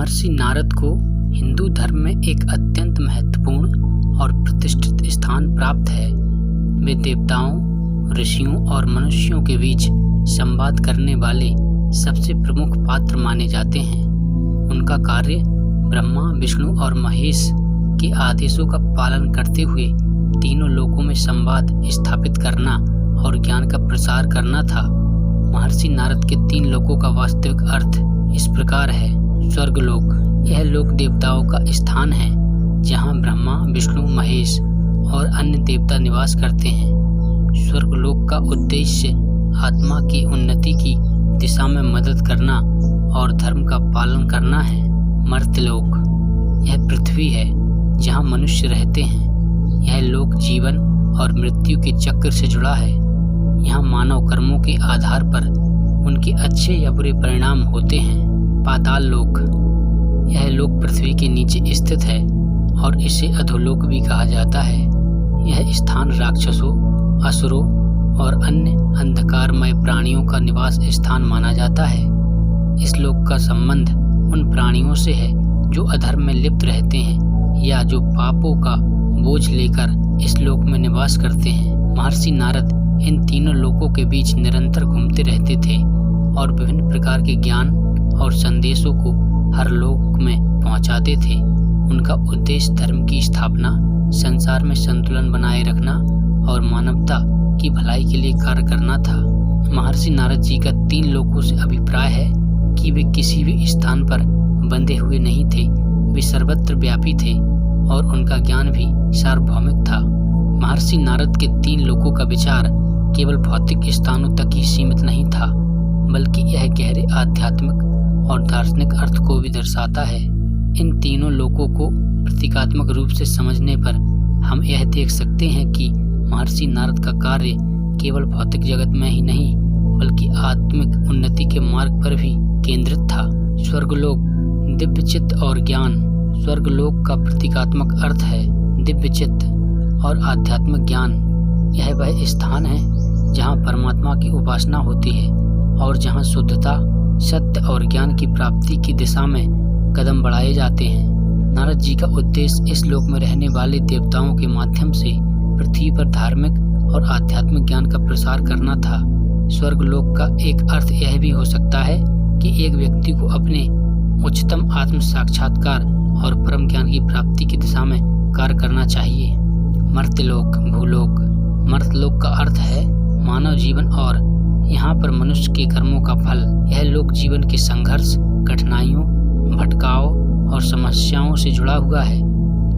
महर्षि नारद को हिंदू धर्म में एक अत्यंत महत्वपूर्ण और प्रतिष्ठित स्थान प्राप्त है। वे देवताओं, ऋषियों और मनुष्यों के बीच संवाद करने वाले सबसे प्रमुख पात्र माने जाते हैं। उनका कार्य ब्रह्मा, विष्णु और महेश के आदेशों का पालन करते हुए तीनों लोकों में संवाद स्थापित करना और ज्ञान का प्रसार करना था। महर्षि नारद के 3 लोकों का वास्तविक अर्थ इस प्रकार है। स्वर्गलोक, यह लोक देवताओं का स्थान है जहाँ ब्रह्मा, विष्णु, महेश और अन्य देवता निवास करते हैं। स्वर्गलोक का उद्देश्य आत्मा की उन्नति की दिशा में मदद करना और धर्म का पालन करना है। मर्त्यलोक, यह पृथ्वी है जहाँ मनुष्य रहते हैं। यह लोक जीवन और मृत्यु के चक्र से जुड़ा है। यहाँ मानव कर्मों के आधार पर उनके अच्छे या बुरे परिणाम होते हैं। पाताल लोक, यह लोक पृथ्वी के नीचे स्थित है और इसे अधोलोक भी कहा जाता है। यह स्थान राक्षसों, असुरों और अन्य अंधकारमय प्राणियों का निवास स्थान माना जाता है। इस लोक का संबंध उन प्राणियों से है जो अधर्म में लिप्त रहते हैं या जो पापों का बोझ लेकर इस लोक में निवास करते हैं। महर्षि नारद इन तीनों लोकों के बीच निरंतर घूमते रहते थे और विभिन्न प्रकार के ज्ञान और संदेशों को हर लोक में पहुंचाते थे। उनका उद्देश्य धर्म की स्थापना, संसार में संतुलन बनाए रखना और मानवता की भलाई के लिए कार्य करना था। महर्षि नारद जी का 3 लोकों से अभिप्राय है कि वे किसी भी स्थान पर बंधे हुए नहीं थे। वे सर्वत्र व्यापी थे और उनका ज्ञान भी सार्वभौमिक था। महर्षि नारद के 3 लोकों का विचार केवल भौतिक स्थानों तक ही सीमित नहीं था, बल्कि यह गहरे आध्यात्मिक और दार्शनिक अर्थ को भी दर्शाता है। इन तीनों लोकों को प्रतीकात्मक रूप से समझने पर हम यह देख सकते हैं कि महर्षि नारद का कार्य केवल भौतिक जगत में ही नहीं, बल्कि आत्मिक उन्नति के मार्ग पर भी केंद्रित था। स्वर्गलोक, दिव्य चित्त और ज्ञान। स्वर्गलोक का प्रतीकात्मक अर्थ है दिव्य चित्त और आध्यात्मिक ज्ञान। यह वह स्थान है जहाँ परमात्मा की उपासना होती है और जहाँ शुद्धता, सत्य और ज्ञान की प्राप्ति की दिशा में कदम बढ़ाए जाते हैं। नारद जी का उद्देश्य इस लोक में रहने वाले देवताओं के माध्यम से पृथ्वी पर धार्मिक और आध्यात्मिक ज्ञान का प्रसार करना था। स्वर्गलोक का एक अर्थ यह भी हो सकता है कि एक व्यक्ति को अपने उच्चतम आत्म साक्षात्कार और परम ज्ञान की प्राप्ति की दिशा में कार्य करना चाहिए। मर्त्यलोक, भूलोक। मर्त्यलोक का अर्थ है मानव जीवन और यहाँ पर मनुष्य के कर्मों का फल। यह लोक जीवन के संघर्ष, कठिनाइयों, भटकाव और समस्याओं से जुड़ा हुआ है।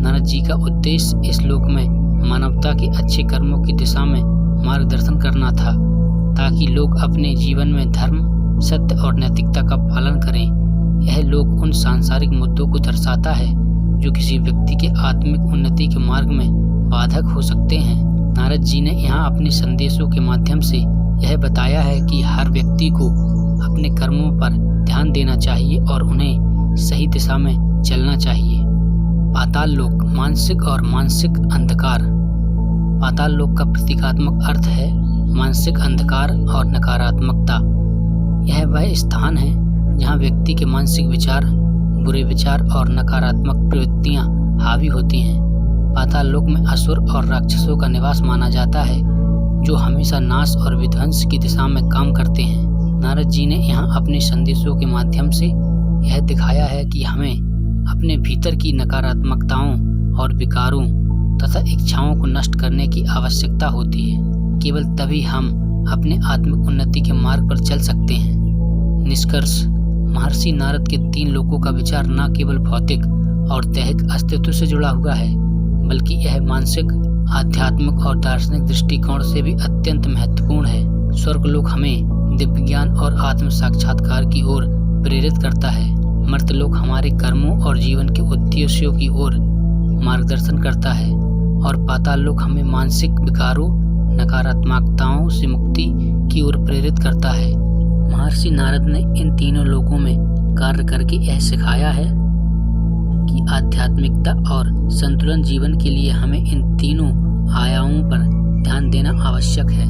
नारद जी का उद्देश्य इस लोक में मानवता के अच्छे कर्मों की दिशा में मार्गदर्शन करना था, ताकि लोग अपने जीवन में धर्म, सत्य और नैतिकता का पालन करें। यह लोक उन सांसारिक मुद्दों को दर्शाता है जो किसी व्यक्ति के आत्मिक उन्नति के मार्ग में बाधक हो सकते हैं। नारद जी ने यहाँ अपने संदेशों के माध्यम से यह बताया है कि हर व्यक्ति को अपने कर्मों पर ध्यान देना चाहिए और उन्हें सही दिशा में चलना चाहिए। पाताल लोक, मानसिक और मानसिक अंधकार। पाताल लोक का प्रतीकात्मक अर्थ है मानसिक अंधकार और नकारात्मकता। यह वह स्थान है जहाँ व्यक्ति के मानसिक विचार, बुरे विचार और नकारात्मक प्रवृत्तियाँ हावी होती हैं। पाताल लोक में असुर और राक्षसों का निवास माना जाता है जो हमेशा नाश और विध्वंस की दिशा में काम करते हैं। नारद जी ने यहाँ अपने संदेशों के माध्यम से यह दिखाया है कि हमें अपने भीतर की नकारात्मकताओं और विकारों तथा इच्छाओं को नष्ट करने की आवश्यकता होती है। केवल तभी हम अपने आत्मिक उन्नति के मार्ग पर चल सकते हैं। निष्कर्ष, महर्षि नारद के 3 लोकों का विचार न केवल भौतिक और दैहिक अस्तित्व से जुड़ा हुआ है, बल्कि यह मानसिक, आध्यात्मिक और दार्शनिक दृष्टिकोण से भी अत्यंत महत्वपूर्ण है। स्वर्गलोक हमें दिव्य ज्ञान और आत्म साक्षात्कार की ओर प्रेरित करता है। मर्त्यलोक हमारे कर्मों और जीवन के उद्देश्यों की ओर मार्गदर्शन करता है और पाताल लोक हमें मानसिक विकारों, नकारात्मकताओं से मुक्ति की ओर प्रेरित करता है। महर्षि नारद ने इन तीनों लोकों में कार्य करके यह सिखाया है कि आध्यात्मिकता और संतुलन जीवन के लिए हमें इन तीनों आयामों पर ध्यान देना आवश्यक है।